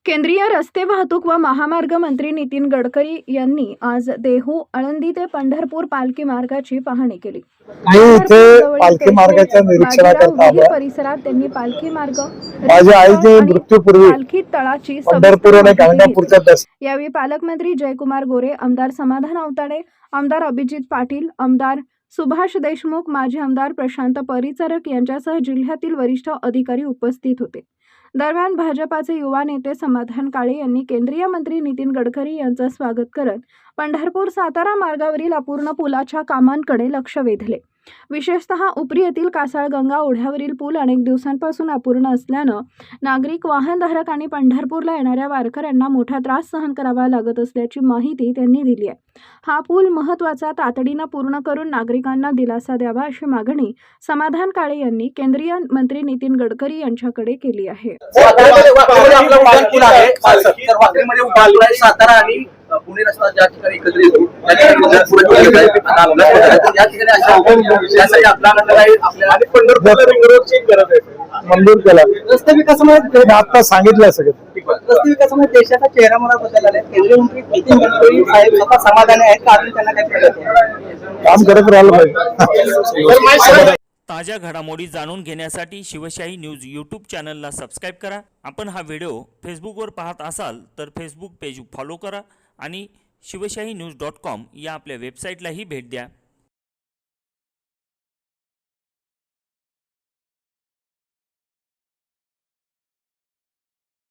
केंद्रीय रस्ते वाहतूक व महामार्ग मंत्री नितीन गडकरी यांनी आज देहू आळंदी ते पंढरपूर पालखी मार्गाची पाहणी केली। मी इथे पालखी मार्गाच्या निरीक्षणाकरता आलो। परिसरात त्यांनी पालखी मार्ग, माझ्या आईचे मृत्यूपूर्वी पालखी तळाची पंढरपूर आणि गाणगापूरच्या दर्शन यावेळी पालकमंत्री जयकुमार गोरे, आमदार समाधान अवताडे, आमदार अभिजित पाटील, आमदार सुभाष देशमुख, माजी आमदार प्रशांत परिचारक यांच्यासह जिल्ह्यातील वरिष्ठ अधिकारी उपस्थित होते। दरम्यान भाजपाचे युवा नेते समाधान काळे यांनी केंद्रीय मंत्री नितीन गडकरी यांचं स्वागत करत पंढरपूर सातारा मार्गावरील अपूर्ण पुलाच्या कामांकडे लक्ष वेधले। विशेषतः उपरी येथील कासाळगंगा ओढ्यावरील पूल अनेक दिवसांपासून अपूर्ण असल्यानं नागरिक, वाहनधारक आणि पंढरपूरला येणाऱ्या वारकऱ्यांना मोठा त्रास सहन करावा लागत असल्याची माहिती त्यांनी दिली आहे। हा पूल महत्त्वाचा तातडीनं पूर्ण करून नागरिकांना दिलासा द्यावा अशी मागणी समाधान काळे यांनी केंद्रीय मंत्री नितीन गडकरी यांच्याकडे केली आहे। सातारा आणि पुणे रस्ता ज्या ठिकाणी एकत्रित मंजूर केला। रस्ते विकासामुळे आता सांगितलं सगळं रस्ते विकासामुळे देशाचा चेहरा मला बदलला आहे। केंद्रीय मंत्री नितीन गडकरी साहेब स्वतः समाधानी आहेत का अजून त्यांना काही प्रगती आहे? काम करत राहिलं पाहिजे। ताज्या घडामोडी जाणून घेण्यासाठी शिवशाही न्यूज यूट्यूब चॅनलला सबस्क्राईब करा। आपण हा व्हिडिओ फेसबुकवर पाहत असाल तर फेसबुक पेज फॉलो करा आणि शिवशाही न्यूज.com या आपल्या वेबसाईटलाही भेट द्या।